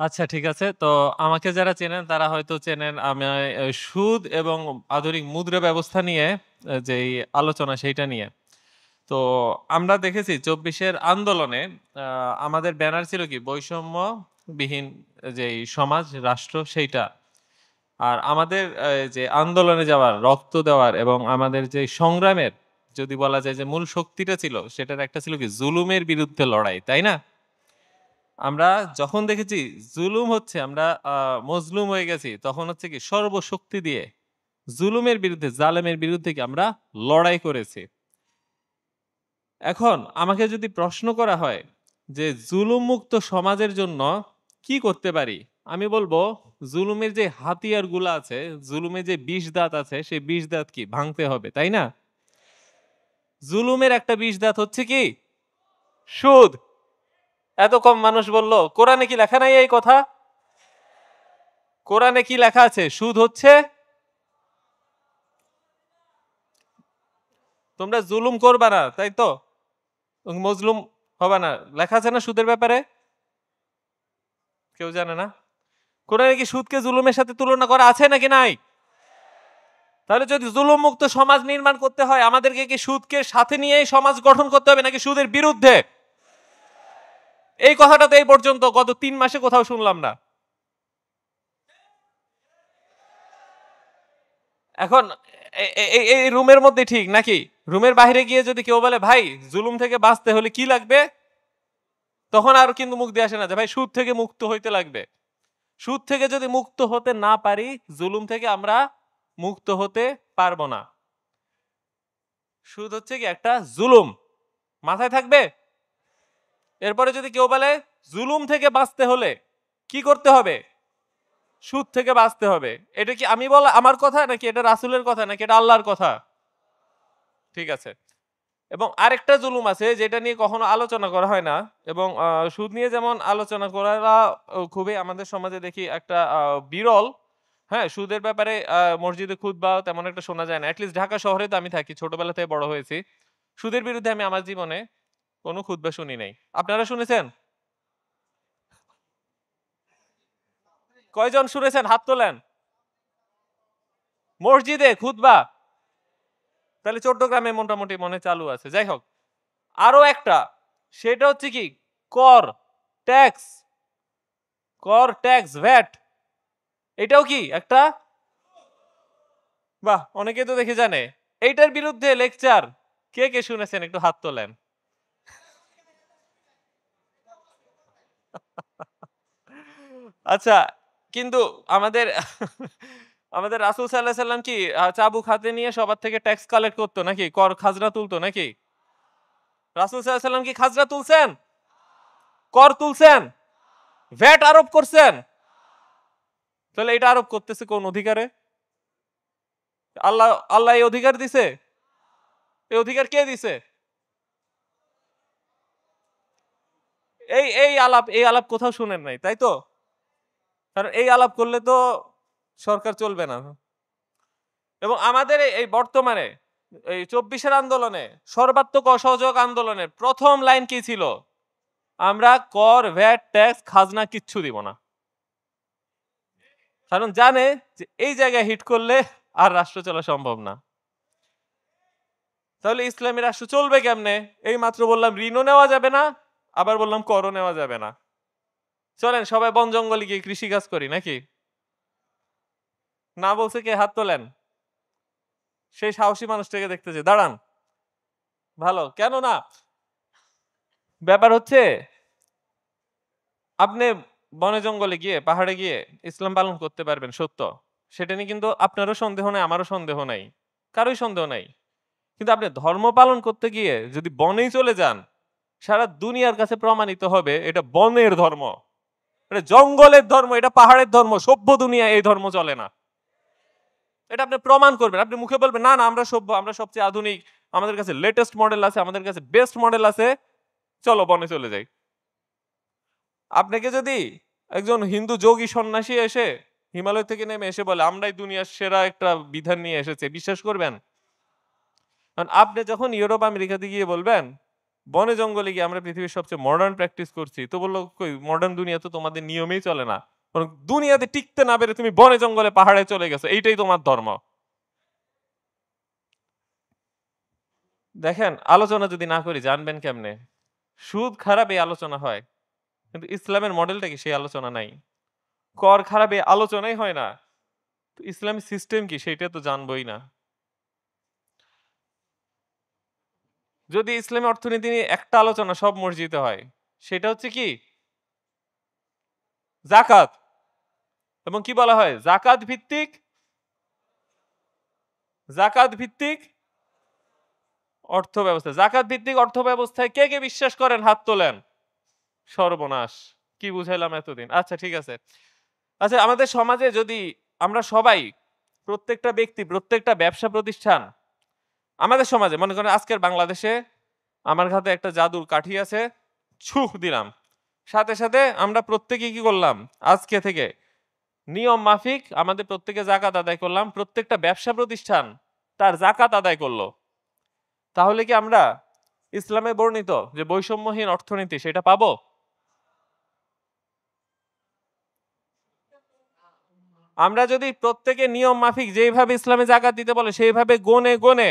আচ্ছা, ঠিক আছে। তো আমাকে যারা চেনেন তারা হয়তো চেনেন আমি সুদ এবং আধুনিক মুদ্রা ব্যবস্থা নিয়ে যেই আলোচনা সেইটা নিয়ে। তো আমরা দেখেছি ২৪ এর আন্দোলনে আমাদের ব্যানার ছিল কি বৈষম্যবিহীন যেই সমাজ, রাষ্ট্র সেইটা। আর আমাদের যে আন্দোলনে যাওয়ার, রক্ত দেওয়ার এবং আমাদের যে সংগ্রামের যদি বলা যায় যে মূল শক্তিটা ছিল সেটার একটা ছিল কি জুলুমের বিরুদ্ধে লড়াই, তাই না? আমরা যখন দেখেছি জুলুম হচ্ছে আমরা মজলুম হয়ে গেছি তখন হচ্ছে কি সর্বশক্তি দিয়ে জুলুমের বিরুদ্ধে জালেমের বিরুদ্ধে কি আমরা লড়াই করেছি। এখন আমাকে যদি প্রশ্ন করা হয় যে জুলুম মুক্ত সমাজের জন্য কি করতে পারি, আমি বলবো জুলুমের যে হাতিয়ারগুলো আছে, জুলুমের যে বিষ দাঁত আছে সেই বিষ দাঁত কি ভাঙতে হবে, তাই না? জুলুমের একটা বিষ দাঁত হচ্ছে কি সুদ। এত কম মানুষ বলল কোরআনে কি লেখা নাই এই কথা? কোরআনে কি লেখা আছে? সুদ হচ্ছে, তোমরা জুলুম করবা না তাই তো, মজলুম হবে না, লেখা আছে না সুদের ব্যাপারে? কেউ জানে না? কোরআনে কি সুদকে জুলুমের সাথে তুলনা করা আছে নাকি নাই? তাহলে যদি জুলুম মুক্ত সমাজ নির্মাণ করতে হয় আমাদেরকে কি সুদকে সাথে নিয়েই সমাজ গঠন করতে হবে নাকি সুদের বিরুদ্ধে? এই কথাটা তো এই পর্যন্ত গত ৩ মাসে কোথাও শুনলাম না। এখন এই রুমের মধ্যে ঠিক নাকি রুমের বাইরে গিয়ে যদি কেউ বলে ভাই জুলুম থেকে বাঁচতে হলে কি লাগবে, তখন আর কিন্তু মুখ দিয়ে আসে না যে ভাই সুদ থেকে মুক্ত হইতে লাগবে। সুদ থেকে যদি মুক্ত হতে না পারি জুলুম থেকে আমরা মুক্ত হতে পারবো না। সুদ হচ্ছে কি একটা জুলুম, মাথায় থাকবে। এরপরে যদি কেউ বলে জুলুম থেকে বাঁচতে হলে কি করতে হবে, সুদ থেকে বাঁচতে হবে, এটা কি আমি বলা আমার কথা নাকি এটা রাসূলের কথা নাকি এটা আল্লাহর কথা? ঠিক আছে। এবং আরেকটা জুলুম আছে যেটা নিয়ে কখনো আলোচনা করা হয় না এবং সুদ নিয়ে যেমন আলোচনা করা খুবই আমাদের সমাজে দেখি একটা বিরল। হ্যাঁ, সুদের ব্যাপারে মসজিদে খুতবা তেমন একটা শোনা যায় না। এটলিস্ট ঢাকা শহরে তো আমি থাকি। ছোটবেলা থেকে বড় হয়েছি। সুদের বিরুদ্ধে আমি আমার জীবনে কোনো খুতবা শুনি নাই। আপনারা শুনেছেন? কয়জন শুনেছেন হাত তোলেন? মসজিদে খুতবা? তাহলে চট্টগ্রামে মোটামুটি মনে হয় চালু আছে। যাই হোক, আরো একটা সেটা হচ্ছে কি কর, ট্যাক্স, ভ্যাট, এটাও কি একটা, বাহ অনেকে তো দেখে জানে। এইটার বিরুদ্ধে লেকচার কে কে শুনেছেন একটু হাত তোলেন। আচ্ছা, কিন্তু আমাদের আমাদের রাসূল সাল্লাল্লাহু আলাইহি সাল্লাম কি চাবুক হাতে নিয়ে সবার থেকে ট্যাক্স কালেক্ট করতো নাকি কর খাজনা তুলতো নাকি? রাসূল সাল্লাল্লাহু আলাইহি সাল্লাম কি খাজনা তুলছেন, কর তুলছেন, ভ্যাট আরোপ করছেন? তাহলে এটা আরোপ করতেছে কোন অধিকারে? আল্লাহ আল্লাহ এই অধিকার দিছে? এই অধিকার কে দিছে? এই আলাপ কোথাও শুনেন নাই তাই তো? কারণ এই আলাপ করলে তো সরকার চলবে না। এবং আমাদের এই বর্তমানে এই ২৪ এর আন্দোলনে সর্বাত্মক অসহযোগ আন্দোলনের প্রথম লাইন কি ছিল? আমরা কর, ভ্যাট, ট্যাক্স, খাজনা কিচ্ছু দিব না। কারণ জানে যে এই জায়গায় হিট করলে আর রাষ্ট্র চলা সম্ভব না। তাহলে ইসলামী রাষ্ট্র চলবে কেমনে? এই মাত্র বললাম ঋণও নেওয়া যাবে না, আবার বললাম করও নেওয়া যাবে না। চলেন সবাই বন জঙ্গলে গিয়ে কৃষিকাজ করি নাকি? না বলছে কে হাত তোলেন? সেই সাহসী মানুষটাকে দেখতেছি, দাঁড়ান। ভালো, কেন না? ব্যাপার হচ্ছে আপনি বনে জঙ্গলে গিয়ে পাহাড়ে গিয়ে ইসলাম পালন করতে পারবেন সত্য। সেটা নিয়ে কিন্তু আপনারও সন্দেহ নাই, আমারও সন্দেহ নাই। কারোই সন্দেহ নাই। কিন্তু আপনি ধর্ম পালন করতে গিয়ে যদি বনেই চলে যান, সারা দুনিয়ার কাছে প্রমাণিত হবে এটা বনের ধর্ম। এটা জঙ্গলের ধর্ম, এটা পাহাড়ের ধর্ম। সভ্য দুনিয়ায় এই ধর্ম চলে না। এটা আপনি প্রমাণ করবেন। আপনি মুখে বলবেন না, না আমরা সভ্য, আমরা সবচেয়ে আধুনিক, আমাদের কাছে লেটেস্ট মডেল আছে, আমাদের কাছে বেস্ট মডেল আছে। চলো বনে চলে যাই। আপনাকে যদি একজন হিন্দু যোগী সন্ন্যাসী এসে হিমালয় থেকে নেমে এসে বলে আমরাই দুনিয়ার সেরা একটা বিধান নিয়ে এসেছে, বিশ্বাস করবেন? কারণ আপনি যখন ইউরোপ আমেরিকাতে গিয়ে বলবেন বনে জঙ্গলে গিয়ে আমরা পৃথিবীর সবচেয়ে মডার্ন প্র্যাকটিস করছি, তো বললো কই মডার্ন দুনিয়া তো তোমাদের নিয়মেই চলে না, বরং দুনিয়াতে টিকতে না পেরে তুমি বনে জঙ্গলে পাহাড়ে চলে গেছো, এইটাই তোমার ধর্ম। দেখেন আলোচনা যদি না করি জানবেন কেমনে সুদ খারাপ এই আলোচনা হয়, কিন্তু ইসলামের মডেলটা কি সেই আলোচনা নাই। কর খারাপ এই আলোচনাই হয় না, তো ইসলামী সিস্টেম কি সেটা তো জানবই না। যদি ইসলামী অর্থনীতি নিয়ে একটা আলোচনা সব মসজিদে হয়, সেটা হচ্ছে কি জাকাত। এবং কি বলা হয় জাকাত ভিত্তিক অর্থ ব্যবস্থা। জাকাত ভিত্তিক অর্থ ব্যবস্থায় কে কে বিশ্বাস করেন হাত তোলেন। সর্বনাশ, কি বুঝাইলাম এতদিন। আচ্ছা ঠিক আছে। আচ্ছা আমাদের সমাজে যদি আমরা সবাই, প্রত্যেকটা ব্যক্তি, প্রত্যেকটা ব্যবসা প্রতিষ্ঠান, আমাদের সমাজে মনে করেন আজকের বাংলাদেশে আমার হাতে একটা জাদুর কাঠি আছে, ছুঁ দিলাম, সাথে সাথে আমরা প্রত্যেকে কি করলাম, আজকে থেকে নিয়ম মাফিক আমাদের প্রত্যেকে জাকাত আদায় করলাম, প্রত্যেকটা ব্যবসা প্রতিষ্ঠান তার জাকাত আদায় করলো, তাহলে কি আমরা ইসলামে বর্ণিত যে বৈষম্যহীন অর্থনীতি সেটা পাবো? আমরা যদি প্রত্যেকে নিয়ম মাফিক যেইভাবে ইসলামে জাকাত দিতে বলে সেইভাবে গনে গনে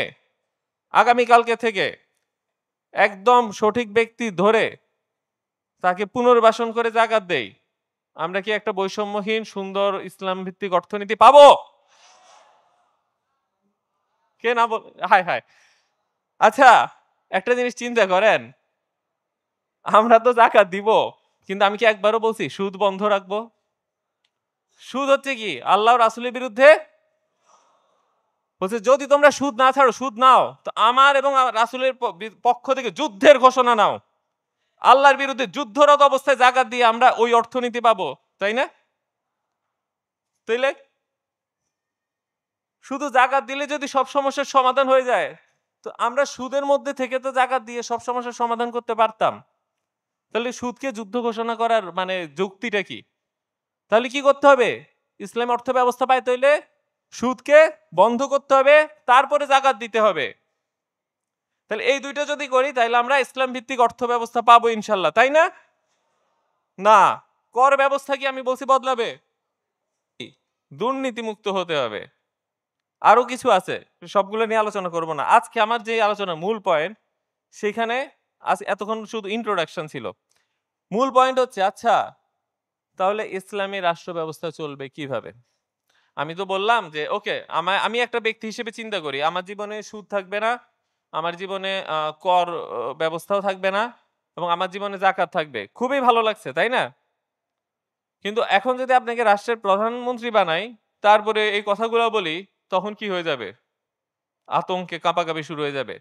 আগামীকালকে থেকে একদম সঠিক ব্যক্তি ধরে তাকে পুনর্বাসন করে জাকাত দেই, আমরা কি একটা বৈষম্যহীন সুন্দর ইসলাম ভিত্তিক অর্থনীতি পাবো? কে না বল, হায় হায়। আচ্ছা একটা জিনিস চিন্তা করেন, আমরা তো জাকাত দিব, কিন্তু আমি কি একবারও বলছি সুদ বন্ধ রাখবো? সুদ হচ্ছে কি আল্লাহ রাসূলের বিরুদ্ধে বলছে, যদি তোমরা সুদ না ছাড়ো, সুদ নাও, তো আমার এবং রাসূলের পক্ষ থেকে যুদ্ধের ঘোষণা নাও। আল্লাহর বিরুদ্ধে যুদ্ধরত অবস্থায় জাকাত দিয়ে আমরা ওই অর্থনীতি পাবো, তাই না? তাইলে শুধু জাকাত দিলে যদি সব সমস্যার সমাধান হয়ে যায়, তো আমরা সুদের মধ্যে থেকে তো জাকাত দিয়ে সব সমস্যার সমাধান করতে পারতাম। তাহলে সুদকে যুদ্ধ ঘোষণা করার মানে যুক্তিটা কি? তাহলে কি করতে হবে? ইসলাম অর্থ ব্যবস্থা পাইতে হইলে সুদকে বন্ধ করতে হবে, তারপরে জাকাত দিতে হবে। তাহলে এই দুইটা যদি করি তাহলে আমরা ইসলাম ভিত্তিক অর্থ ব্যবস্থা পাবো ইনশাল্লাহ, তাই না? না, কর ব্যবস্থা কি আমি বলছি বদলাবে? দুর্নীতি মুক্ত হতে হবে। আরো কিছু আছে, সবগুলো নিয়ে আলোচনা করব না আজকে। আমার যে আলোচনার মূল পয়েন্ট, সেখানে আজ এতক্ষণ শুধু ইন্ট্রোডাকশন ছিল। মূল পয়েন্ট হচ্ছে আচ্ছা তাহলে ইসলামী রাষ্ট্র ব্যবস্থা চলবে কিভাবে? আমি তো বললাম যে ওকে, আমি একটা ব্যক্তি হিসেবে চিন্তা করি, আমার জীবনে সুদ থাকবে না, আমার জীবনে কর ব্যবস্থাও থাকবে না, এবং আমার জীবনে জাকাত থাকবে, খুবই ভালো লাগছে তাই না? কিন্তু এখন যদি আপনাকে রাষ্ট্রের প্রধানমন্ত্রী বানাই, তারপরে এই কথাগুলো বলি, তখন কি হয়ে যাবে? আতঙ্কে কাঁপাকাঁপি শুরু হয়ে যাবে।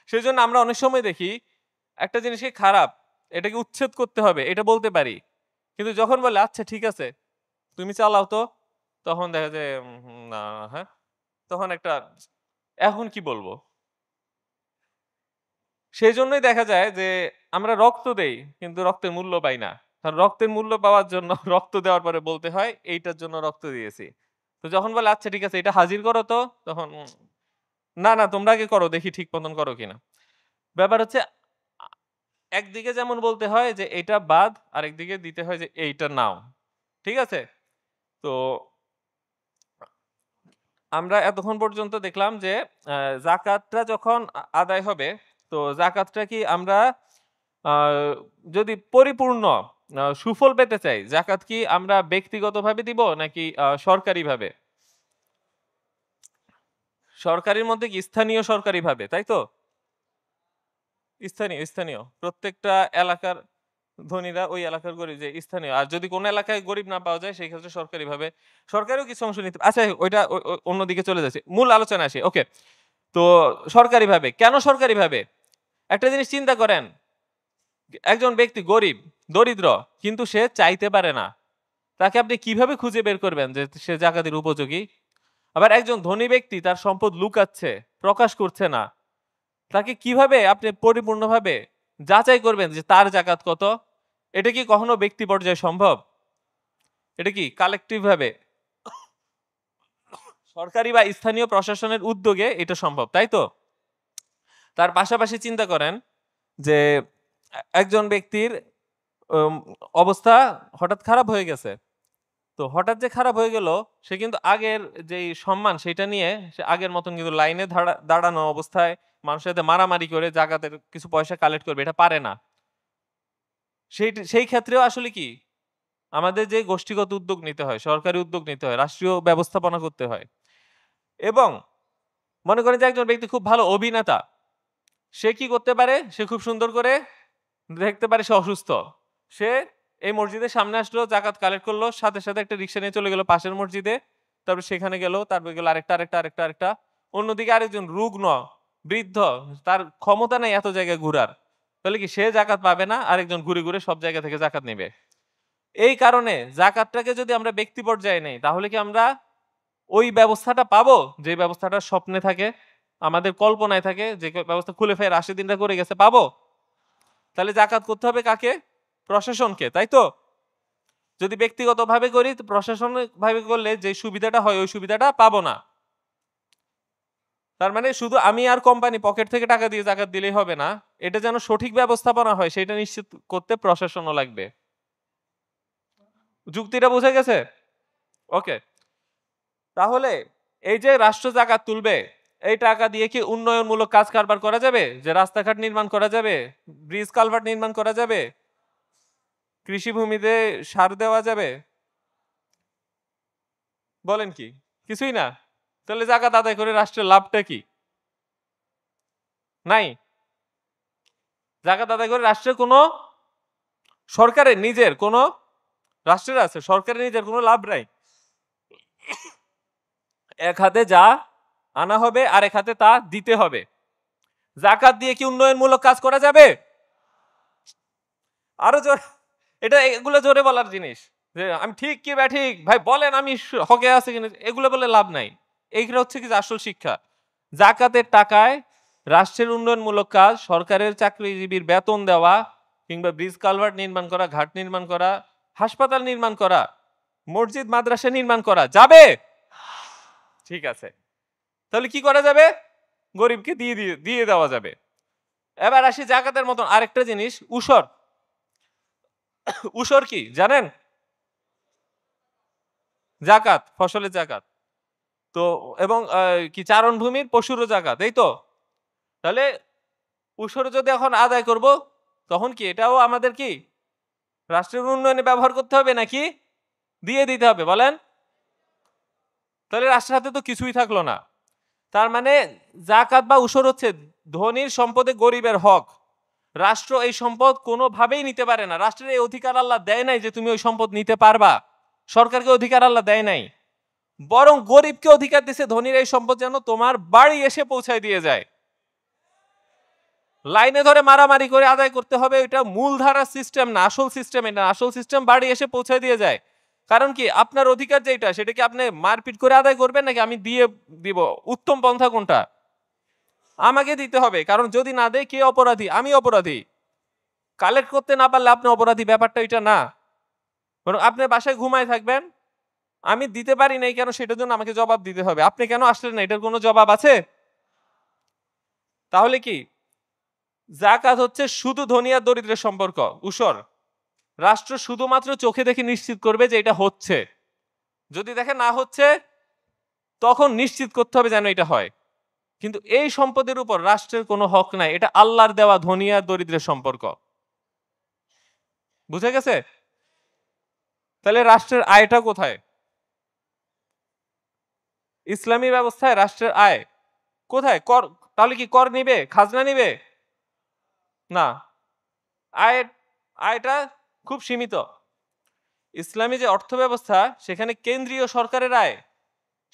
সেজন্য আমরা অনেক সময় দেখি একটা জিনিসকে খারাপ, এটাকে উচ্ছেদ করতে হবে, এটা বলতে পারি, কিন্তু যখন বলে আচ্ছা ঠিক আছে তুমি চালাও তো, তখন দেখা যায় না, হ্যাঁ, তখন একটা এখন কি বলবো। সেই জন্যই দেখা যায় যে আমরা রক্ত দেই কিন্তু রক্তের মূল্য পাই না। কারণ রক্তের মূল্য পাওয়ার জন্য রক্ত দেওয়ার পরে বলতে হয় এইটার জন্য রক্ত দিয়েছি। তো যখন বলে আচ্ছা ঠিক আছে এটা হাজির করো তো, তখন না না তোমরা আগে করো দেখি ঠিক মতন করো কিনা। ব্যাপার হচ্ছে আ একদিকে যেমন বলতে হয় যে এইটা বাদ, আরেকদিকে দিতে হয় যে এইটা নাও। ঠিক আছে? তো আমরা এতক্ষণ পর্যন্ত দেখলাম যে যাকাতটা যখন আদায় হবে, তো যাকাতটা কি আমরা আ যদি পরিপূর্ণ সুফল পেতে চাই, যাকাত কি আমরা ব্যক্তিগতভাবে দিব নাকি সরকারিভাবে? সরকারির মধ্যে কি স্থানীয় সরকারিভাবে, তাই তো? স্থানীয়। প্রত্যেকটা এলাকার ধনীরা ওই এলাকার গরিব যে স্থানীয়। আর যদি কোন এলাকায় গরিব না পাওয়া যায় সেই ক্ষেত্রে সরকারিভাবে সরকারও কিছু অংশ নিতে, আচ্ছা ওইটা অন্যদিকে চলে যাচ্ছে। মূল আলোচনায় আসি। ওকে। তো সরকারিভাবে। কেন সরকারিভাবে? একটা জিনিস চিন্তা করেন, একজন ব্যক্তি গরিব, দরিদ্র, কিন্তু সে চাইতে পারে না। তাকে আপনি কিভাবে খুঁজে বের করবেন যে সে জাকাতের উপযোগী? আবার একজন ধনী ব্যক্তি তার সম্পদ লুকাচ্ছে, প্রকাশ করছে না। তাকে কিভাবে আপনি পরিপূর্ণভাবে যাচাই করবেন যে তার জাকাত কত? এটা কি কখনো ব্যক্তি পর্যায়ে সম্ভব? এটা কি কালেকটিভ ভাবে সরকারি বা স্থানীয় প্রশাসনের উদ্যোগে এটা সম্ভব, তাই তো? তার পাশাপাশি চিন্তা করেন যে একজন ব্যক্তির অবস্থা হঠাৎ খারাপ হয়ে গেছে, তো হঠাৎ যে খারাপ হয়ে গেল সে কিন্তু আগের যেই সম্মান সেটা নিয়ে সে আগের মতন কিন্তু লাইনে দাঁড়ানো অবস্থায় মানুষের সাথে মারামারি করে জাকাতের কিছু পয়সা কালেক্ট করবে, এটা পারে না। সেই ক্ষেত্রেও আসলে কি আমাদের যে গোষ্ঠীগত উদ্যোগ নিতে হয়, সরকারি উদ্যোগ নিতে হয়, রাষ্ট্রীয় ব্যবস্থাপনা করতে হয়। এবং মনে করেন যে একজন ব্যক্তি খুব ভালো অভিনেতা, সে কি করতে পারে, সে খুব সুন্দর করে দেখতে পারে সে অসুস্থ, সে এই মসজিদের সামনে আসলো, জাকাত কালেক্ট করলো, সাথে সাথে একটা রিক্সা নিয়ে চলে গেল পাশের মসজিদে, তারপর সেখানে গেল, তারপর গেল আরেকটা। অন্যদিকে আরেকজন রুগ্ন বৃদ্ধ, তার ক্ষমতা নেই এত জায়গায় ঘুরার, তাহলে কি সে জাকাত পাবে না, আরেকজন ঘুরে ঘুরে সব জায়গা থেকে জাকাত নেবে। এই কারণে জাকাতটাকে যদি আমরা ব্যক্তি পর্যায়ে নেই তাহলে কি আমরা ওই ব্যবস্থাটা পাবো যে ব্যবস্থাটা স্বপ্নে থাকে, আমাদের কল্পনায় থাকে, যে ব্যবস্থা খুলে ফের রাশিদিনরা করে গেছে, পাবো? তাহলে জাকাত করতে হবে কাকে? প্রশাসনকে, তাই তো? যদি ব্যক্তিগতভাবে করি, প্রশাসনিক ভাবে করলে যে সুবিধাটা হয় ওই সুবিধাটা পাবো না। তার মানে শুধু আমি আর কোম্পানি পকেট থেকে টাকা দিয়ে জাকাত দিলেই হবে না, এটা যেন সঠিক ব্যবস্থাপনা হয় সেটা নিশ্চিত করতে প্রশাসনও লাগবে। যুক্তিটা বুঝে গেছে? ওকে। তাহলে এই যে রাষ্ট্র জাকাত তুলবে, এই টাকা দিয়ে কি উন্নয়নমূলক কাজ কারবার করা যাবে? যে রাস্তাঘাট নির্মাণ করা যাবে, ব্রিজ কালভার্ট নির্মাণ করা যাবে, কৃষিভূমিতে সার দেওয়া যাবে? বলেন কি? কিছুই না। তাহলে জাকাত আদায় করে রাষ্ট্রের লাভটা কি? নাই। জাকাত আদায় করে রাষ্ট্রের কোনো, সরকারের নিজের কোনো, রাষ্ট্রের আছে, সরকারের নিজের কোনো লাভ নাই। এক হাতে যা আনা হবে আর এক হাতে তা দিতে হবে। জাকাত দিয়ে কি উন্নয়নমূলক কাজ করা যাবে? আরো জোর, এটা এগুলো জোরে বলার জিনিস যে আমি ঠিক কি ব্যাঠিক ভাই বলেন, আমি হকে আছে কিনা, এগুলো বলে লাভ নাই। এইগুলো হচ্ছে কি আসল শিক্ষা। জাকাতের টাকায় রাষ্ট্রের উন্নয়নমূলক কাজ, সরকারের চাকরিজীবীর বেতন দেওয়া, কিংবা ব্রিজ কালভার্ট নির্মাণ করা, ঘাট নির্মাণ করা, হাসপাতাল নির্মাণ করা, মসজিদ মাদ্রাসা নির্মাণ করা যাবে। ঠিক আছে, তাহলে কি করা যাবে? গরিবকে দিয়ে দিয়ে দিয়ে দেওয়া যাবে। এবার আসি জাকাতের মতন আরেকটা জিনিস, উসর। উসর কি জানেন? জাকাত, ফসলের জাকাত। তো এবং কি চারণভূমির পশুরও জাকাত, এই তো? তাহলে উসর যদি এখন আদায় করব, তখন কি এটাও আমাদের কি রাষ্ট্রের উন্নয়নে ব্যবহার করতে হবে নাকি দিয়ে দিতে হবে বলেন? তাহলে রাষ্ট্রের হাতে তো কিছুই থাকলো না। তার মানে জাকাত বা উসর হচ্ছে ধনীর সম্পদে গরিবের হক। রাষ্ট্র এই সম্পদ কোনোভাবেই নিতে পারে না। রাষ্ট্রের এই অধিকার আল্লাহ দেয় নাই যে তুমি ওই সম্পদ নিতে পারবা। সরকারকে অধিকার আল্লাহ দেয় নাই, বরং গরিবকে অধিকার দিছে ধনীর এই সম্পদ যেন তোমার বাড়ি এসে পৌঁছায় দিয়ে যায়। লাইনে ধরে মারামারি করে আদায় করতে হবে, এটা মূলধারার সিস্টেম না, আসল সিস্টেম এটা। আসল সিস্টেম বাড়ি এসে পৌঁছায় দিয়ে যায়। কারণ কি আপনার অধিকার যেটা, সেটা কি আপনি মারপিট করে আদায় করবেন নাকি আমি দিয়ে দিব? উত্তম পন্থা কোনটা? আমাকে দিতে হবে, কারণ যদি না দেয় কে অপরাধী? আমি অপরাধী। কালেক্ট করতে না পারলে আপনি অপরাধী, ব্যাপারটা এটা না। বরং আপনি বাসায় ঘুমায় থাকবেন, আমি দিতে পারি নাই কেন সেটার জন্য আমাকে জবাব দিতে হবে। আপনি কেন আসলেন না, এটার কোনো জবাব আছে? তাহলে কি জাকাত হচ্ছে শুধু ধনী আর দরিদ্রের সম্পর্ক। উসর রাষ্ট্র শুধুমাত্র চোখে দেখে নিশ্চিত করবে যে এটা হচ্ছে, যদি দেখে না হচ্ছে তখন নিশ্চিত করতে হবে যেন এটা হয়। কিন্তু এই সম্পদের উপর রাষ্ট্রের কোনো হক নাই, এটা আল্লাহর দেওয়া ধনী আর দরিদ্রের সম্পর্ক। বুঝে গেছে? তাহলে রাষ্ট্রের আয়টা কোথায়? ইসলামী ব্যবস্থায় রাষ্ট্রের আয় কোথায়? কর। তাহলে কি কর নিবে, খাজনা নিবে? না, আয়, আয়টা খুব সীমিত। ইসলামী যে অর্থ ব্যবস্থা সেখানে কেন্দ্রীয় সরকারের আয়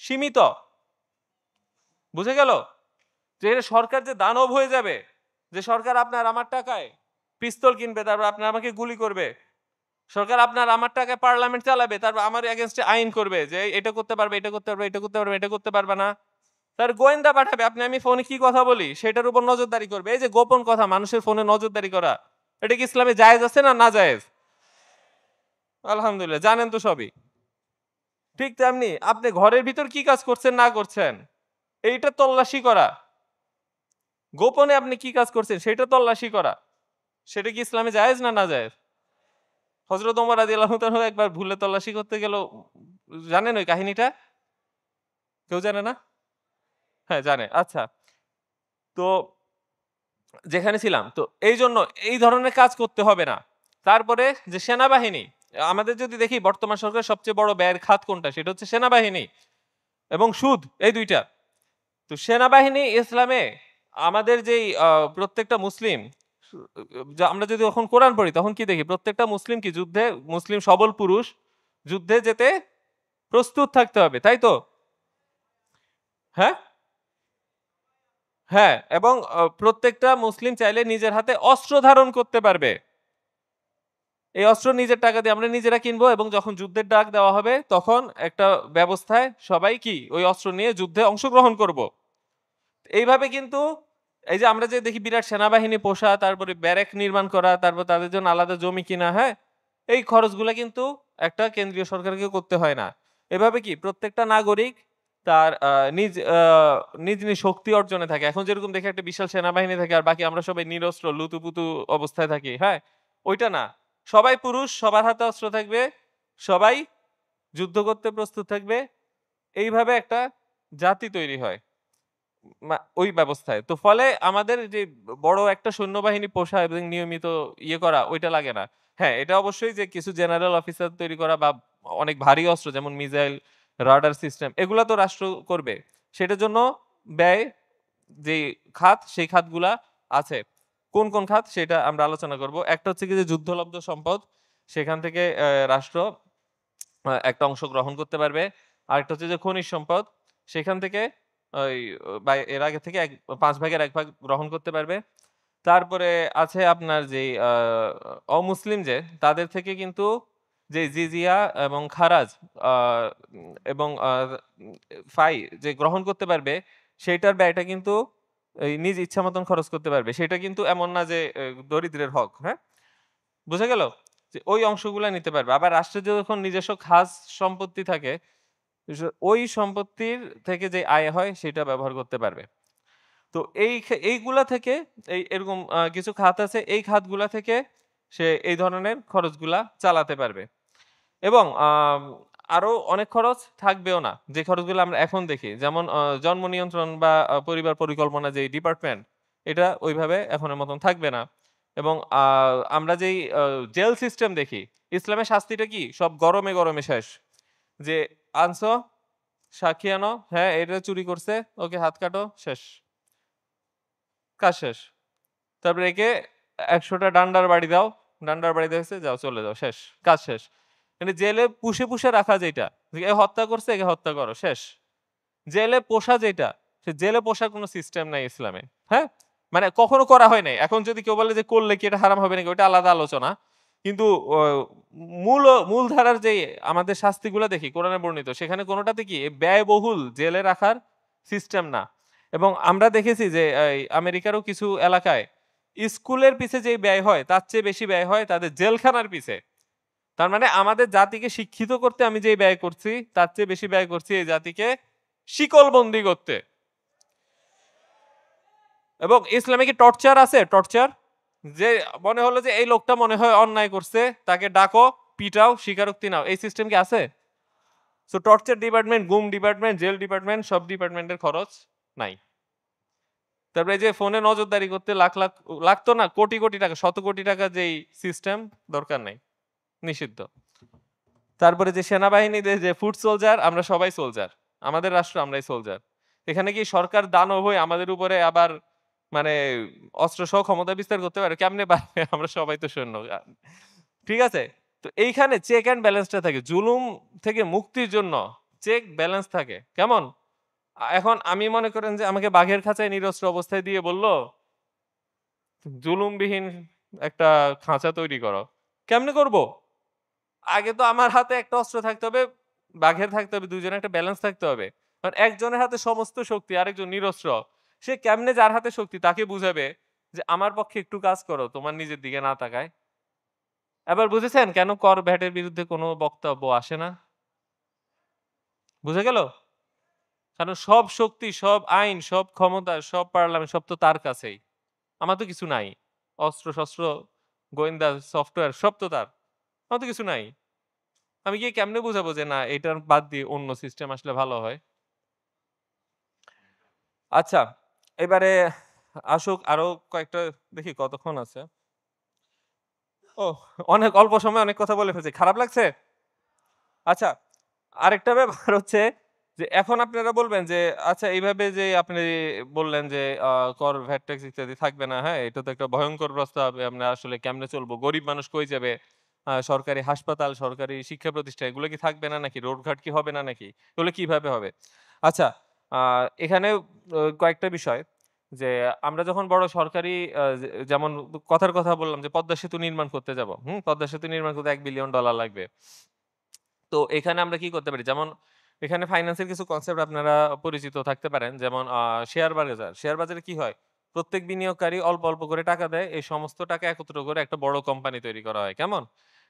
সীমিত। বুঝে গেল? যে সরকার যে দানব হয়ে যাবে, যে সরকার আপনার আমার টাকায় পিস্তল কিনবে, তারপর আপনার আমাকে গুলি করবে। সরকার আপনার আমার টাকায় পার্লামেন্ট চালাবে, তারপর আমার এগেনস্টে আইন করবে যে এটা করতে পারবে, এটা করতে পারবে, এটা করতে পারবে, এটা করতে পারবে না। তার গোয়েন্দা পাঠাবে, আপনি আমি ফোনে কি কথা বলি সেটার উপর নজরদারি করবে। এই যে গোপন কথা মানুষের ফোনে নজরদারি করা, এটা কি ইসলামে জায়েজ আছে না না জায়েজ? আলহামদুলিল্লাহ, জানেন তো সবই। ঠিক তেমনি আপনি ঘরের ভিতর কি কাজ করছেন না করছেন এইটা তল্লাশি করা, গোপনে আপনি কি কাজ করছেন সেটা তল্লাশি করা। সেটা কি ইসলামে জায়েজ না না জায়েজ? হযরত ওমর রাদিয়াল্লাহু তাআলা একবার ভুলে তল্লাশি করতে গেল, জানেন ওই কাহিনীটা? কেউ জানে না? হ্যাঁ, জানে। আচ্ছা। তো যেখানে ছিলাম, তো এইজন্য এই ধরনের কাজ করতে হবে না। তারপরে যে সেনাবাহিনী, আমাদের যদি দেখি বর্তমান সরকারের সবচেয়ে বড় ব্যয়ের খাত কোনটা? সেটা হচ্ছে সেনাবাহিনী এবং সুদ, এই ২ টা। তো সেনাবাহিনী ইসলামে আমাদের যেই প্রত্যেকটা মুসলিম, সু আমরা যদি এখন কোরআন পড়ি তখন কি দেখি? প্রত্যেকটা মুসলিম কি যুদ্ধে, মুসলিম সবল পুরুষ যুদ্ধে যেতে প্রস্তুত থাকতে হবে। তাই তো? হ্যাঁ? হ্যাঁ, এবং প্রত্যেকটা মুসলিম চাইলে নিজের হাতে অস্ত্র ধারণ করতে পারবে। এই অস্ত্র নিজের টাকা দিয়ে আমরা নিজেরা কিনবো এবং যখন যুদ্ধের ডাক দেওয়া হবে তখন একটা ব্যবস্থায় সবাই কি ওই অস্ত্র নিয়ে যুদ্ধে অংশগ্রহণ করব। এইভাবে কিন্তু এই যে আমরা যে দেখি বিরাট সেনাবাহিনী পোষা, তারপরে ব্যারেক নির্মাণ করা, তারপর তাদের জন্য আলাদা জমি কিনা, হ্যাঁ? এই খরচগুলা কিন্তু একটা কেন্দ্রীয় সরকারকে করতে হয় না। এভাবে কি প্রত্যেকটা নাগরিক তার নিজ শক্তি অর্জনে থাকে। এখন যেরকম দেখি একটা বিশাল সেনাবাহিনী থাকে আর বাকি আমরা সবাই নিরস্ত্র লুতুপুতু অবস্থায় থাকি, হ্যাঁ? ওইটা না। সবাই পুরুষ, সবার হাতে অস্ত্র থাকবে, সবাই যুদ্ধ করতে প্রস্তুত থাকবে। এইভাবে একটা জাতি তৈরি হয়। ওই ব্যবস্থায়। তো ফলে আমাদের যে বড় একটা সৈন্যবাহিনী পোষা এবং নিয়মিত ইয়ে করা ওইটা লাগে না। হ্যাঁ, এটা অবশ্যই যে কিছু জেনারেল অফিসার তৈরি করা বা অনেক ভারী অস্ত্র যেমন মিসাইল, রাডার সিস্টেম এগুলা তো রাষ্ট্র করবে। সেটার জন্য ব্যয় যেই খাত সেই খাতগুলা আছে। কোন খাত সেটা আমরা আলোচনা করব। একটা হচ্ছে কি যে যুদ্ধলব্ধ সম্পদ, সেখান থেকে রাষ্ট্র একটা অংশ গ্রহণ করতে পারবে। আরেকটা হচ্ছে যে খনিজ সম্পদ, সেখান থেকে ওই বা এর আগে থেকে ৫ ভাগের ১ ভাগ গ্রহণ করতে পারবে। তারপরে আছে আপনার যেই অমুসলিম যে তাদের থেকে কিন্তু যে জিজিয়া এবং খারাজ আ এবং ফাই যে গ্রহণ করতে পারবে সেইটার ব্যয়টা কিন্তু এই নিজ ইচ্ছা মতন খরচ করতে পারবে। সেটা কিন্তু এমন না যে দরিদ্রের হক, হ্যাঁ? বুঝা গেল? যে ওই অংশগুলা নিতে পারবে। আবার রাষ্ট্রের যখন নিজস্ব খাস সম্পত্তি থাকে, ওই সম্পত্তির থেকে যে আয় হয় সেটা ব্যবহার করতে পারবে। তো এইগুলা থেকে এরকম কিছু খাত আছে। এই খাতগুলা থেকে সে এই ধরনের খরচগুলা চালাতে পারবে। এবং আরো অনেক খরচ থাকবেও না। যে খরচগুলো আমরা এখন দেখি। যেমন জন্ম নিয়ন্ত্রণ বা পরিবার পরিকল্পনা যেই ডিপার্টমেন্ট, এটা ওইভাবে এখনের মতন থাকবে না। এবং আমরা যেই জেল সিস্টেম দেখি, ইসলামের শাস্তিটা কি? সব গরমে, গরমে শেষ। যে আনছো, সাক্ষী আনো, হ্যাঁ, এটা চুরি করছে, ওকে হাত কাটো, শেষ। কাজ শেষ। তারপরে একে ১০০ টা ডান্ডার বাড়ি দাও, ডান্ডার বাড়ি দিয়েছে, যাও চলে যাও, শেষ। কাজ শেষ। মানে জেলে পুষে রাখা যেটা, এ হত্যা করছে, একে হত্যা করো, শেষ। জেলে পোষা যেটা, সে জেলে পোষার কোনো সিস্টেম নাই ইসলামে। হ্যাঁ? মানে কখনো করা হয় নাই। এখন যদি কেউ বলে যে করলে কি এটা হারাম হবে নাকি, ওইটা আলাদা আলোচনা। কিন্তু অ মূল ধারার যেই আমাদের শাস্তিগুলা দেখি কোরআনে বর্ণিত, সেখানে কোনটাতে কি ব্যয়বহুল জেলে রাখার সিস্টেম না। এবং আমরা দেখেছি যে এই আমেরিকারও কিছু এলাকায় স্কুলের পিছে যেই ব্যয় হয় তার চেয়ে বেশি ব্যয় হয় তাদের জেলখানার পিছে। তার মানে আমাদের জাতিকে শিক্ষিত করতে আমি যেই ব্যয় করছি তার চেয়ে বেশি ব্যয় করছি এই জাতিকে শিকলবন্দি করতে। এবং ইসলামে কি টর্চার আছে? টর্চার? যে মনে হলো যে এই লোকটা মনে হয় অন্যায় করছে, তাকে ডাকো, পিটাও, স্বীকারোক্তি নাও। এই সিস্টেম কি আছে? সো টর্চার ডিপার্টমেন্ট, গুম ডিপার্টমেন্ট, জেল ডিপার্টমেন্ট সব ডিপার্টমেন্টের খরচ নাই। তারপরে এই যে ফোনে নজরদারি করতে লাখ তো না, কোটি টাকা, শত কোটি টাকা যেই সিস্টেম দরকার নাই। নিষিদ্ধ। তারপরে যে সেনাবাহিনীতে যে ফুট সোলজার, আমরা সবাই সোলজার। আমাদের রাষ্ট্র আমরাই সোলজার। এখানে কি সরকার দানব হয়ে আমাদের উপরে আবার মানে অস্ত্রসহ ক্ষমতা বিস্তার করতে পারে? কেমনে পারবে? আমরা সবাই তো সৈন্য। ঠিক আছে? তো এইখানে চেক অ্যান্ড ব্যালেন্সটা থাকে। জুলুম থেকে মুক্তির জন্য চেক ব্যালেন্স থাকে। কেমন? এখন আমি মনে করেন যে আমাকে বাঘের খাঁচায় নিরস্ত্র অবস্থায় দিয়ে বলল, জুলুমবিহীন একটা খাঁচা তৈরি করো। কেমনে করব? আগে তো আমার হাতে একটা অস্ত্র থাকতে হবে, বাঘের থাকতে হবে, ২ জনের একটা ব্যালেন্স থাকতে হবে। কারণ একজনের হাতে সমস্ত শক্তি, আরেকজন নিরস্ত্র। সে কেমনে যার হাতে শক্তি তাকে বুঝাবে যে আমার পক্ষে একটু কাজ করো, তোমার নিজের দিকে না তাকায়। এবার বুঝেছেন কেন কর ভ্যাটের বিরুদ্ধে কোনো বক্তব্য আসে না? বুঝা গেল? কারণ সব শক্তি, সব আইন, সব ক্ষমতা, সব পার্লামেন্ট সব তো তার কাছেই। আমার তো কিছু নাই। অস্ত্র-শস্ত্র গোয়েন্দা সফটওয়্যার সব তো তার। আমার তো কিছু নাই। আমি গিয়ে কেমনে বুঝাবো যে না এটার বাদ দিয়ে অন্য সিস্টেম আসলে ভালো হয়? আচ্ছা, এবারে আসুক আরো কয়েকটা দেখি কতক্ষণ আছে। ওহ! অনেক অল্প সময়ে অনেক কথা বলে ফেলছি। খারাপ লাগছে? আচ্ছা, আরেকটা ব্যাপার হচ্ছে যে এখন আপনারা বলবেন যে আচ্ছা এইভাবে যে আপনি বললেন যে কর, ভ্যাট ট্যাক্স ইত্যাদি থাকবে না, হ্যাঁ? এটা তো একটা ভয়ংকর প্রস্তাব। আমরা আসলে কেমনে চলবো? গরিব মানুষ কই যাবে? সরকারি হাসপাতাল, সরকারি শিক্ষা প্রতিষ্ঠান এগুলো কি থাকবে না নাকি? রোডঘাট কি হবে না নাকি? এগুলো কিভাবে হবে? আচ্ছা, আ এখানে কয়েকটা বিষয় যে আমরা যখন বড় সরকারি যেমন কথার কথা বললাম যে পদ্মা সেতু নির্মাণ করতে যাব। হুম? পদ্মা সেতু নির্মাণ করতে $1 বিলিয়ন লাগবে। তো এখানে আমরা কি করতে পারি? যেমন এখানে ফাইন্যান্সের কিছু কনসেপ্ট আপনারা পরিচিত থাকতে পারেন। যেমন শেয়ার বাজার। শেয়ার বাজারে কি হয়? প্রত্যেক বিনিয়োগকারী অল্প, অল্প করে টাকা দেয়। এই সমস্ত টাকা একত্র করে একটা বড় কোম্পানি তৈরি করা হয়। কেমন?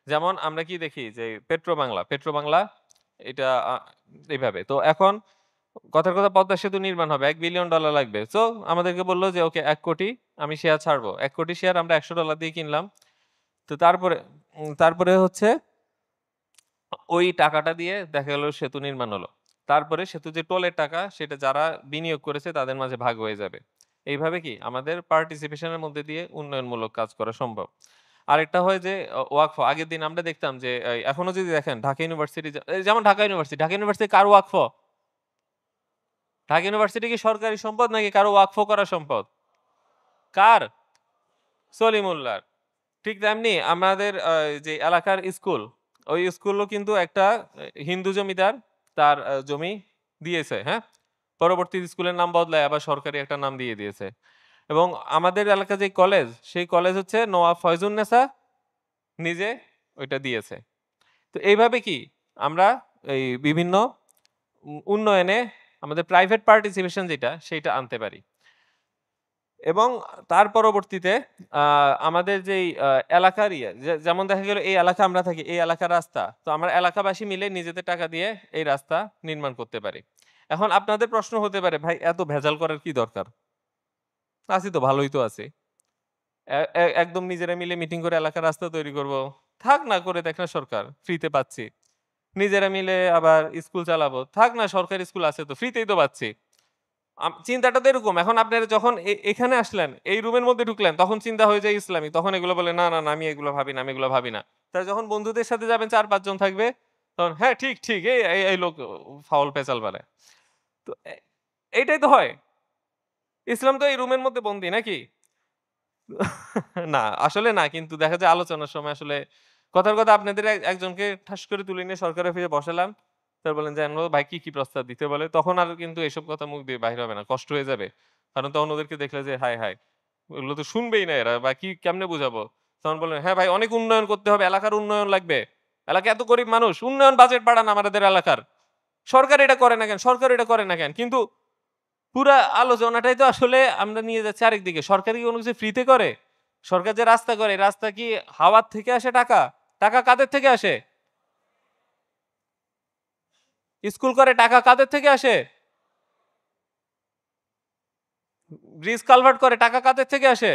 যেমন আমরা কি দেখি যে পেট্রোবাংলা, এটা এইভাবে। তো এখন কথার কথা পদ্মা সেতু নির্মাণ হবে। $1 বিলিয়ন লাগবে। সো আমাদেরকে বলল যে ওকে ১,০০,০০,০০০ আমি শেয়ার ছাড়বো। ১,০০,০০,০০০ শেয়ার আমরা $১০০ দিয়ে কিনলাম। তো তারপরে হচ্ছে ওই টাকাটা দিয়ে দেখা গেল সেতু নির্মাণ হলো। তারপরে সেতুর যে টোলের টাকা সেটা যারা বিনিয়োগ করেছে তাদের মাঝে ভাগ হয়ে যাবে। এইভাবে কি আমাদের পার্টিসিপেশন এর মধ্যে দিয়ে উন্নয়নমূলক কাজ করা সম্ভব। আরেকটা হয় যে ওয়াকফ। আগের দিন আমরা দেখতাম যে এখনো যদি দেখেন ঢাকা ইউনিভার্সিটি যেমন ঢাকা ইউনিভার্সিটি কার ওয়াকফ? ঢাকা ইউনিভার্সিটি কি সরকারি সম্পদ নাকি কারো ওয়াকফ করা সম্পদ? কার? সলিমুল্লাহর। ঠিক তেমনি আমাদের যে এলাকার স্কুল, ওই স্কুলও কিন্তু একটা হিন্দু জমিদার তার জমি দিয়েছে, হ্যাঁ? পরবর্তীতে স্কুলের নাম বদলায় আবার সরকারি একটা নাম দিয়ে দিয়েছে। এবং আমাদের এলাকার যে কলেজ, সেই কলেজ হচ্ছে নওয়াব ফয়জুন্নেসা নিজে ওইটা দিয়েছে। তো এইভাবে কি আমরা এই বিভিন্ন উন্নয়নে আমাদের প্রাইভেট পার্টিসিপেশন যেটা, সেইটা আনতে পারি। এবং তার পরবর্তীতে আ আমাদের যেই এলাকার যেমন দেখা গেল এই এলাকা আমরা থাকি, এই এলাকার রাস্তা। তো আমরা এলাকাবাসী মিলে নিজেদের টাকা দিয়ে এই রাস্তা নির্মাণ করতে পারি। এখন আপনাদের প্রশ্ন হতে পারে, "ভাই এত ভেজাল করার কি দরকার? আছি তো ভালোই তো আছি। এ এ একদম নিজেরা মিলে মিটিং করে এলাকার রাস্তা তৈরি করব। থাক না করে দেখ না সরকার, ফ্রিতে পাচ্ছি। নিজেরা মিলে আবার স্কুল চালাবো। থাক না সরকারি স্কুল আছে তো, ফ্রিতেই তো পাচ্ছি।" চিন্তাটা তো এরকম। এখন আপনারা যখন এখানে আসলেন, এই রুমের মধ্যে ঢুকলেন, তখন চিন্তা হয়ে যায় ইসলামী। তখন এগুলো বলে, "না, না, না, আমি এগুলো ভাবি না, আমি এগুলো ভাবি না।" তাই যখন বন্ধুদের সাথে যাবেন ৪-৫ জন থাকবে, তখন, "হ্যাঁ, ঠিক, ঠিক। এই লোক ফাউল পেঁচাল পারে।" তো এইটাই তো হয়। ইসলাম তো এই রুমের মধ্যে বন্দী নাকি? না, আসলে না। কিন্তু দেখা যায় আলোচনার সময় আসলে কথার কথা আপনাদের একজনকে ঠাস করে তুলে নিয়ে সরকারি অফিসে বসালাম। স্যার বললেন যে, "ভাই কি প্রস্তাব দিতে বলে?" তখন আর কিন্তু এসব কথা মুখ দিয়ে বাহির হবে না। কষ্ট হয়ে যাবে। কারণ তখন ওদেরকে দেখলে যে হায়, হায়! এগুলো তো শুনবেই না এরা বা কেমনে বুঝাবো? তখন বললেন, "হ্যাঁ ভাই অনেক উন্নয়ন করতে হবে। এলাকার উন্নয়ন লাগবে। এলাকায় এত গরিব মানুষ। উন্নয়ন বাজেট বাড়ান আমাদের এলাকার। সরকার এটা করে না কেন? সরকার এটা করে না কেন?" কিন্তু পুরা আলোচনাটাই তো আসলে আমরা নিয়ে যাচ্ছি আরেকদিকে। সরকার কি কোন কিছু ফ্রিতে করে? সরকার যে রাস্তা করে, রাস্তা কি হাওয়ার থেকে আসে টাকা? টাকা কাদের থেকে আসে? স্কুল করে টাকা কাদের থেকে আসে? ব্রিজ কালভার্ট করে টাকা কাদের থেকে আসে?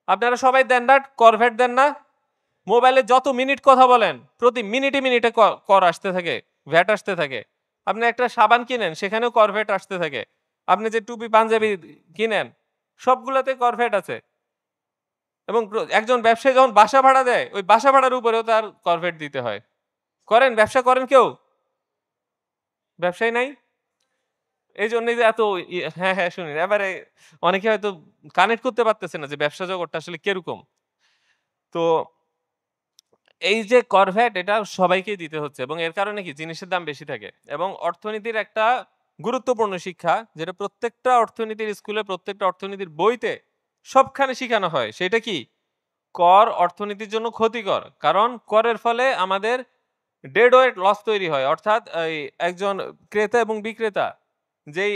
আপনারা সবাই দেন না? কর ভ্যাট দেন না? মোবাইলে যত মিনিট কথা বলেন, প্রতি মিনিটে, মিনিটে কর আসতে থাকে, ভ্যাট আসতে থাকে। আপনি একটা সাবান কিনেন, সেখানেও কর ভ্যাট আসতে থাকে। আপনি যে টুপি, পাঞ্জাবি কিনেন, সবগুলাতে কর ভ্যাট আছে। এবং একজন ব্যবসায়ী যখন বাসা ভাড়া দেয়, ওই বাসা ভাড়ার উপরেও তার কর ভ্যাট দিতে হয়। করেন? ব্যবসা করেন কেউ? ব্যবসায়ী নাই? এইজন্যই যে এত হ্যাঁ, হ্যাঁ শুনেন। এবারে অনেকে হয়তো কানেক্ট করতে পারতেছে না যে ব্যবসা জগৎটা আসলে কিরকম। তো এই যে কর ভ্যাট এটা সবাইকেই দিতে হচ্ছে এবং এর কারণে কি জিনিসের দাম বেশি থাকে এবং অর্থনীতির একটা গুরুত্বপূর্ণ শিক্ষা যেটা প্রত্যেকটা অর্থনীতির স্কুলে প্রত্যেকটা অর্থনীতির বইতে সবখানে শিখানো হয় সেটা কি কর অর্থনীতির জন্য ক্ষতিকর কারণ করের ফলে আমাদের ডেড ওয়েট লস তৈরি হয় অর্থাৎ এই একজন ক্রেতা এবং বিক্রেতা যেই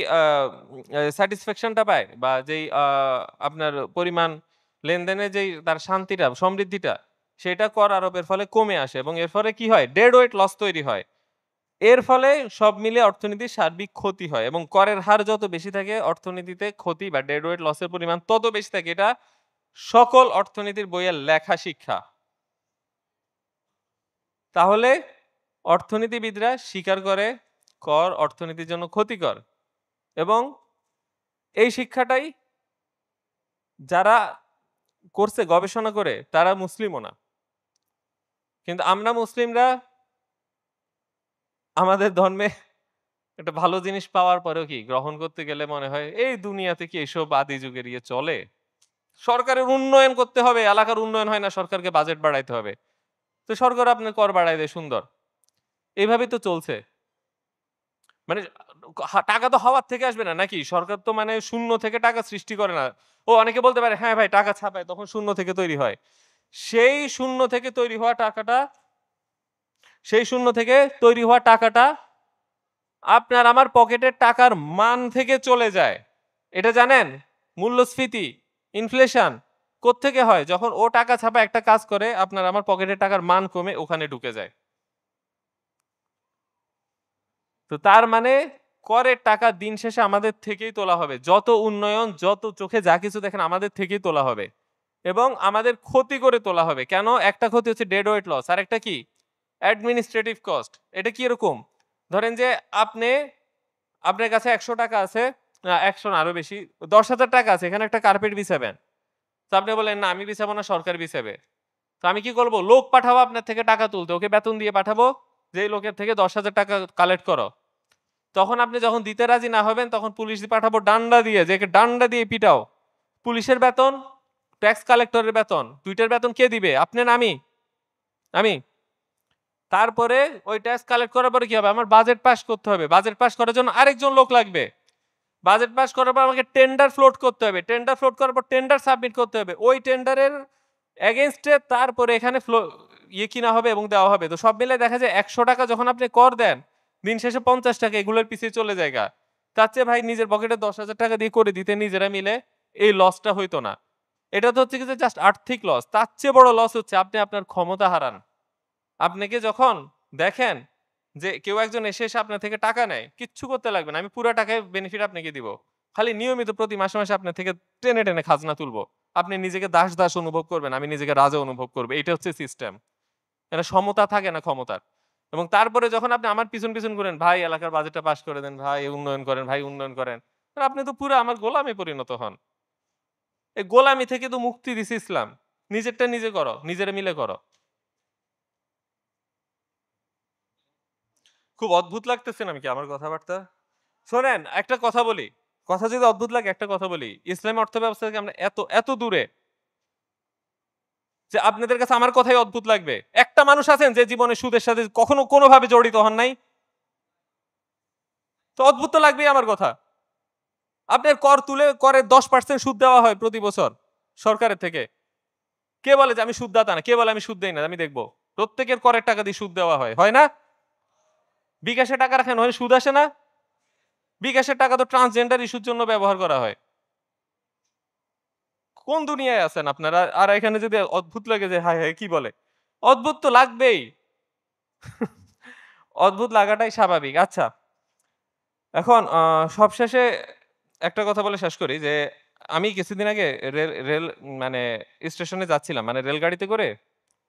স্যাটিসফ্যাকশনটা পায় বা যেই আপনার পরিমাণ লেনদেনে যেই তার শান্তিটা সমৃদ্ধিটা সেটা কর আরোপের ফলে কমে আসে এবং এর ফলে কি হয় ডেড ওয়েট লস তৈরি হয় এর ফলে সব মিলে অর্থনীতির সার্বিক ক্ষতি হয় এবং করের হার যত বেশি থাকে অর্থনীতিতে ক্ষতি বা ডেড ওয়েট লসের পরিমাণ তত বেশি থাকে এটা সকল অর্থনীতির বইয়ের লেখা শিক্ষা। তাহলে অর্থনীতিবিদরা স্বীকার করে কর অর্থনীতির জন্য ক্ষতিকর, এবং এই শিক্ষাটাই যারা করছে গবেষণা করে তারা মুসলিমও না। কিন্তু আমরা মুসলিমরা আমাদের ধর্মে একটা ভালো জিনিস পাওয়ার পরেও কি গ্রহণ করতে গেলে মনে হয় এই দুনিয়াতে কি এসব আদি যুগের ইয়ে চলে? সরকারের উন্নয়ন করতে হবে, এলাকার উন্নয়ন হয় না, সরকারকে বাজেট বাড়াইতে হবে। তো সরকার আপনার কর বাড়ায় দেয়, সুন্দর। এইভাবেই তো চলছে। মানে টাকা তো হওয়ার থেকে আসবে না নাকি? সরকার তো মানে শূন্য থেকে টাকা সৃষ্টি করে না। ও অনেকে বলতে পারে হ্যাঁ ভাই টাকা ছাপায়, তখন শূন্য থেকে তৈরি হয়। সেই শূন্য থেকে তৈরি হওয়া টাকাটা সেই শূন্য থেকে তৈরি হওয়া টাকাটা আপনার আমার পকেটের টাকার মান থেকে চলে যায়। এটা জানেন? মূল্যস্ফীতি, ইনফ্লেশন কোত্থেকে হয়? যখন ও টাকা ছাপা একটা কাজ করে আপনার আমার পকেটের টাকার মান কমে ওখানে ঢুকে যায়। তো তার মানে করের টাকা দিন শেষে আমাদের থেকেই তোলা হবে। যত উন্নয়ন, যত চোখে যা কিছু দেখেন আমাদের থেকেই তোলা হবে। এবং আমাদের ক্ষতি করে তোলা হবে। কেন? একটা ক্ষতি হচ্ছে ডেড ওয়েট লস, আর একটা কি? Administrative cost. এটা কি এরকম? ধরেন যে আপনার কাছে ১০০ টাকা আছে, ১০০ না আরো বেশি, ১০,০০০ টাকা আছে, এখানে একটা কার্পেট বিছাবেন। তো আপনি বললেন না আমি বিছাবো না, সরকার বিছাবে। তো আমি কি করব? লোক পাঠাবো আপনার থেকে টাকা তুলতে, ওকে বেতন দিয়ে পাঠাবো যে এই লোকের থেকে ১০,০০০ টাকা কালেক্ট করো। তখন আপনি যখন দিতে রাজি না হবেন তখন পুলিশ পাঠাবো ডান্ডা দিয়ে, যে একে ডান্ডা দিয়ে পিটাও। পুলিশের বেতন, ট্যাক্স কালেক্টরের বেতন, দুইটার বেতন কে দিবে? আপনি না আমি? আমি। তারপরে ওই ট্যাক্স কালেক্ট করার পরে কি হবে? আমার বাজেট পাস করতে হবে। বাজেট পাস করার জন্য আরেকজন লোক লাগবে। বাজেট পাস করার পর আমাকে টেন্ডার ফ্লোট করতে হবে। টেন্ডার ফ্লোট করার পর টেন্ডার সাবমিট করতে হবে। ওই টেন্ডারের এগেইনস্টে তারপরে এখানে ইয়ে কিনা হবে এবং দেওয়া হবে। তো সব মিলে দেখা যায় ১০০ টাকা যখন আপনি কর দেন, দিন শেষে ৫০ টাকা এগুলোর পিছিয়ে চলে যায়গা। তার চেয়ে ভাই নিজের পকেটে ১০,০০০ টাকা দিয়ে করে দিতে নিজেরা মিলে, এই লসটা হইতো না। এটা তো হচ্ছে কি যে জাস্ট আর্থিক লস। তার চেয়ে বড় লস হচ্ছে আপনি আপনার ক্ষমতা হারান। আপনাকে যখন দেখেন যে কেউ একজন এসে আপনার থেকে টাকা নেয়, কিচ্ছু করতে লাগবে না। আমি পুরা টাকায় বেনিফিট আপনাকে দিব। খালি নিয়মিত প্রতি মাসে, মাসে আপনার থেকে টেনে, টেনে খাজনা তুলবো। আপনি নিজেকে দাস, দাস অনুভব করবেন, আমি নিজেকে রাজা অনুভব করব। এটা হচ্ছে সিস্টেম। এটা সমতা থাকে না ক্ষমতার। এবং তারপরে যখন আপনি আমার পিছন, পিছন ঘুরেন, ভাই এলাকার বাজেটটা পাস করে দেন, ভাই উন্নয়ন করেন, ভাই উন্নয়ন করেন। আপনি তো পুরা আমার গোলামে পরিণত হন। এই গোলামি থেকে তো মুক্তি দিছে ইসলাম। নিজেরটা নিজে করো, নিজেরা মিলে করো। খুব অদ্ভুত লাগতেছে নাকি আমার কথাবার্তা? শোনেন একটা কথা বলি। কথা যদি অদ্ভুত লাগে একটা কথা বলি। ইসলামী অর্থব্যবস্থা থেকে আমরা এত, এত দূরে যে আপনাদের কাছে আমার কথাই অদ্ভুত লাগবে। একটা মানুষ আছেন যে জীবনে সুদের সাথে কখনো কোনোভাবে জড়িত হন নাই? তো অদ্ভুত তো লাগবেই আমার কথা। আপনার কর তুলে করের ১০% সুদ দেওয়া হয় প্রতি বছর সরকারের থেকে। কে বলে যে আমি সুদদাতা না? কে বলে আমি সুদ দেই না? আমি দেখব। প্রত্যেকের করের টাকা দিয়ে সুদ দেওয়া হয়। হয় না? বিকাশে টাকা রাখেন হয় সুদ আসে না? বিকাশের টাকা তো ট্রান্সজেন্ডার ইস্যুর জন্য ব্যবহার করা হয়। কোন দুনিয়ায় আছেন আপনারা? আর এখানে যদি অদ্ভুত লাগে যে হায়, হায় কি বলে? অদ্ভুত তো লাগবেই। অদ্ভুত লাগাটাই স্বাভাবিক। আচ্ছা, এখন সবশেষে একটা কথা বলে শেষ করি যে আমি কিছুদিন আগে রেল রেল মানে স্টেশনে যাচ্ছিলাম। মানে রেলগাড়িতে করে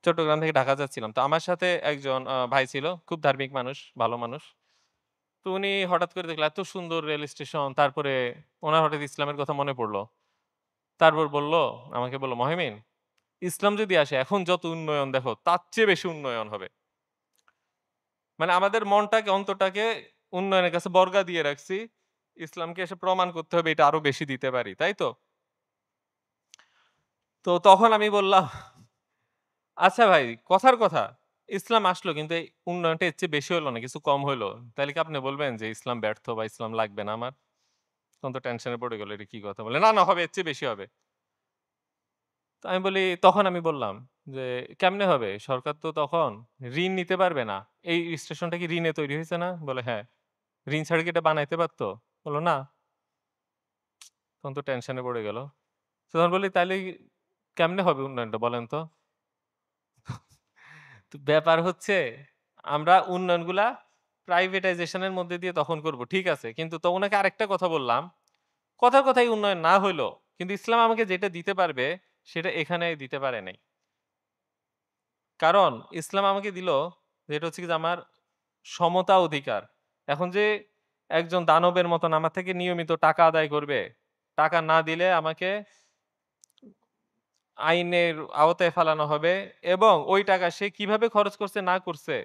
চট্টগ্রাম থেকে ঢাকা যাচ্ছিলাম। তো আমার সাথে একজন ভাই ছিল। খুব ধার্মিক মানুষ, ভালো মানুষ। তো উনি হঠাৎ করে দেখলো এত সুন্দর রেল স্টেশন। তারপরে উনার হঠাৎ ইসলামের কথা মনে পড়ল। তারপর আমাকে বলল, "মহিমিন, ইসলাম যদি আসে এখন যত উন্নয়ন দেখো তার চেয়ে বেশি উন্নয়ন হবে।" মানে আমাদের মনটাকে অন্তরটাকে উন্নয়নের কাছে বর্গা দিয়ে রাখছি। ইসলামকে এসে প্রমাণ করতে হবে এটা আরো বেশি দিতে পারি। তাই তো? তো তখন আমি বললাম, "আচ্ছা ভাই কথার কথা। ইসলাম আসলো কিন্তু এই উন্নয়নটা এর চেয়ে বেশি হলো না, কিছু কম হইলো। তাইলে কি আপনি বলবেন যে ইসলাম ব্যর্থ বা ইসলাম লাগবে না আমার?" তখন তো টেনশনে পড়ে গেল। এটা কি কথা বলে? "না, না হবে এর চেয়ে বেশি হবে।" তো তখন আমি বললাম যে, "কেমনে হবে? সরকার তো তখন ঋণ নিতে পারবে না। এই স্টেশনটা কি ঋণে তৈরি হইছে না?" বলে, "হ্যাঁ।" "ঋণ ছাড়া কি এটা বানাইতে পারত?" বলল, "না।" তখন তো টেনশনে পড়ে গেল। তো তখন বলি, "তাইলে কেমনে হবে উন্নয়নটা বলেন তো?" তো ব্যাপার হচ্ছে আমরা উন্নয়নগুলা প্রাইভেটাইজেশন এর মধ্যে দিয়ে তখন করব। ঠিক আছে। কিন্তু তো উনাকে আরেকটা কথা বললাম। কথার কথাই উন্নয়ন না হইলো। কিন্তু ইসলাম আমাকে যেটা দিতে পারবে সেটা এখানে দিতে পারে নাই। কারণ ইসলাম আমাকে দিল যেটা হচ্ছে কি যে আমার সমতা অধিকার। এখন যে একজন দানবের মতন আমার থেকে নিয়মিত টাকা আদায় করবে, টাকা না দিলে আমাকে আইনের আওতায় ফেলানো হবে এবং ওই টাকা সে কিভাবে খরচ করছে না করছে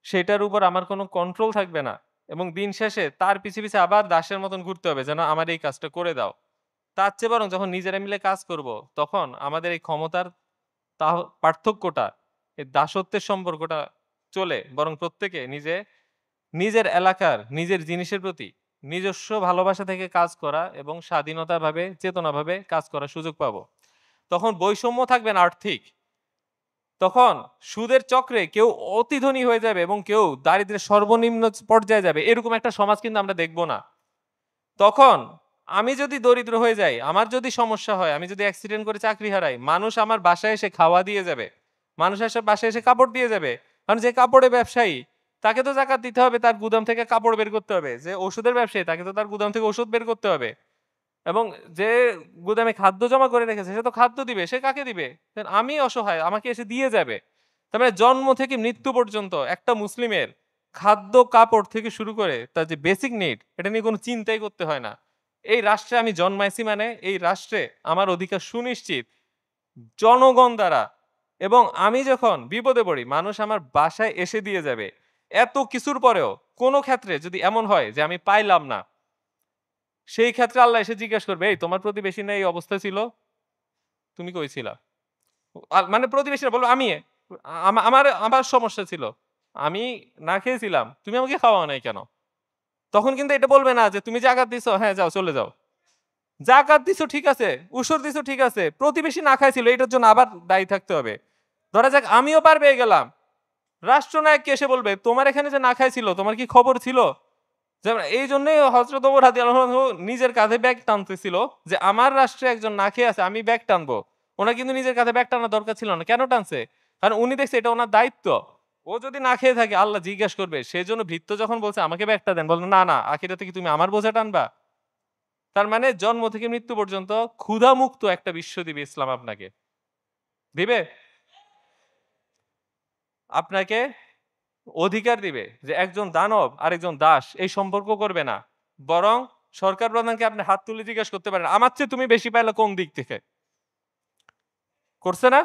সেটার উপর আমার কোনো কন্ট্রোল থাকবে না। এবং দিন শেষে তার পিছে আবার দাসের মতন ঘুরতে হবে যেন আমার এই কাজটা করে দাও। তার চেয়ে বরং যখন নিজেরা মিলে কাজ করব, তখন আমাদের এই ক্ষমতার পার্থক্যটা, এই দাসত্বের সম্পর্কটা চলে বরং প্রত্যেকে নিজের এলাকার, নিজের জিনিসের প্রতি নিজস্ব ভালোবাসা থেকে কাজ করা এবং স্বাধীনতাভাবে, চেতনাভাবে কাজ করার সুযোগ পাবো। তখন বৈষম্য থাকবে না আর্থিক। তখন সুদের চক্রে কেউ অতি ধনী হয়ে যাবে এবং কেউ দারিদ্র্যের সর্বনিম্ন পর্যায়ে যাবে। এরকম একটা সমাজ কিন্তু আমরা দেখব না। তখন আমি যদি দরিদ্র হয়ে যাই, আমার যদি সমস্যা হয়, আমি যদি অ্যাক্সিডেন্ট করে চাকরি হারাই, মানুষ আমার বাসায় এসে খাওয়া দিয়ে যাবে। মানুষ বাসায় এসে কাপড় দিয়ে যাবে। কারণ যে কাপড়ের ব্যবসায়ী, তাকে তো যাকাত দিতে হবে, তার গুদাম থেকে কাপড় বের করতে হবে। যে ওষুধের ব্যবসায়ী, তাকে তো তার গুদাম থেকে ওষুধ বের করতে হবে। এবং যে গুদামে খাদ্য জমা করে রেখেছে সে তো খাদ্য দিবে, সে কাকে দিবে? আমি অসহায়, আমাকে এসে দিয়ে যাবে। তার মানে জন্ম থেকে মৃত্যু পর্যন্ত একটা মুসলিমের খাদ্য, কাপড় থেকে শুরু করে তার যে বেসিক নিড, এটা নিয়ে কোনো চিন্তাই করতে হয় না। এই রাষ্ট্রে আমি জন্মাইছি মানে এই রাষ্ট্রে আমার অধিকার সুনিশ্চিত জনগণ দ্বারা। এবং আমি যখন বিপদে পড়ি, মানুষ আমার বাসায় এসে দিয়ে যাবে। এত কিছুর পরেও কোনো ক্ষেত্রে যদি এমন হয় যে আমি পাইলাম না, সেই ক্ষেত্রে আল্লাহ এসে জিজ্ঞাসা করবে, এই তোমার প্রতিবেশী না এই অবস্থা ছিল, তুমি কই ছিলা? মানে প্রতিবেশীরা বলবো আমি, আমার আমার সমস্যা ছিল, আমি না খেয়েছিলাম, তুমি আমাকে খাওয়াও নাই কেন? তখন কিন্তু এটা বলবে না যে তুমি জাকাত দিছো, হ্যাঁ যাও চলে যাও। জাকাত দিছো ঠিক আছে, উসুর দিছো ঠিক আছে, প্রতিবেশী না খাইছিল এটার জন্য আবার দায়ী থাকতে হবে। ধরা যাক আমিও পার পেয়ে গেলাম, রাষ্ট্রনায়ক এসে বলবে তোমার এখানে যে না খাইছিল তোমার কি খবর ছিল? যেমন এই জন্যই হযরত ওমর রাদিয়াল্লাহু আনহু নিজের কাঁধে ব্যাগ টানতেছিল যে আমার রাষ্ট্রে একজন না খেয়ে আছে, আমি ব্যাগ টানবো। ওনার কিন্তু নিজের কাঁধে ব্যাগ টানার দরকার ছিল না। কেন টানছে? কারণ উনি দেখছে এটা ওনার দায়িত্ব। ও যদি না খেয়ে থাকে আল্লাহ জিজ্ঞাসা করবে। সেজন্য ভৃত্য যখন বলছে আমাকে ব্যাগটা দেন, বলল না না, আখিরাতে কি তুমি আমার বোঝা টানবা? তার মানে জন্ম থেকে মৃত্যু পর্যন্ত ক্ষুধামুক্ত একটা বিশ্ব দিবে ইসলাম আপনাকে। দিবে? আপনাকে অধিকার দিবে যে একজন দানব আরেকজন দাস এই সম্পর্ক করবে না। বরং সরকার প্রধানকে আপনি হাত তুলে জিজ্ঞেস করতে পারেন, আমার চেয়ে তুমি বেশি পাইলে কোন দিক থেকে? করছে না?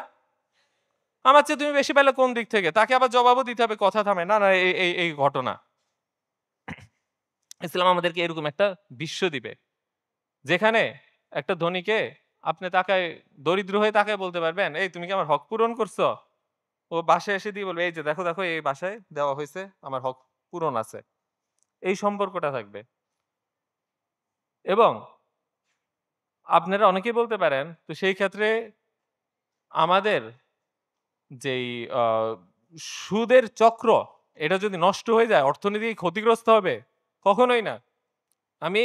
আমার চেয়ে তুমি বেশি পাইলে কোন দিক থেকে? তাকে আবার জবাবও দিতে হবে, কথা থামে। না, না, এই ঘটনা। ইসলাম আমাদেরকে এরকম একটা বিশ্ব দিবে। যেখানে একটা ধনীকে আপনি তাকায়, দরিদ্র হয়ে তাকায় বলতে পারবেন, এই তুমি কি আমার হক পূরণ করছো? ও বাসায় এসে দিয়ে বলবে, এই যে দেখো দেখো এই বাসায় দেওয়া হয়েছে, আমার হক পূরণ আছে। এই সম্পর্কটা থাকবে। এবং আপনারা অনেকেই বলতে পারেন, তো সেই ক্ষেত্রে আমাদের যেই আ সুদের চক্র, এটা যদি নষ্ট হয়ে যায়, অর্থনীতি ক্ষতিগ্রস্ত হবে? কখনোই না। আমি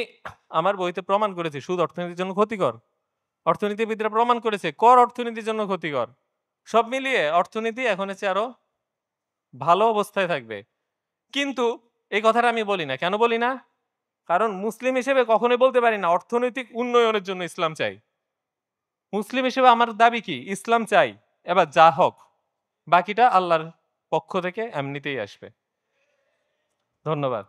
আমার বইতে প্রমাণ করেছি সুদ অর্থনীতির জন্য ক্ষতিকর। অর্থনীতিবিদরা প্রমাণ করেছে কর অর্থনীতির জন্য ক্ষতিকর। সব মিলিয়ে অর্থনীতি এখন হচ্ছে আরো ভালো অবস্থায় থাকবে। কিন্তু এই কথাটা আমি বলি না। কেন বলি না? কারণ মুসলিম হিসেবে কখনোই বলতে পারি না অর্থনৈতিক উন্নয়নের জন্য ইসলাম চাই। মুসলিম হিসেবে আমার দাবি কি? ইসলাম চাই। এবার যা হোক, বাকিটা আল্লাহর পক্ষ থেকে এমনিতেই আসবে। ধন্যবাদ।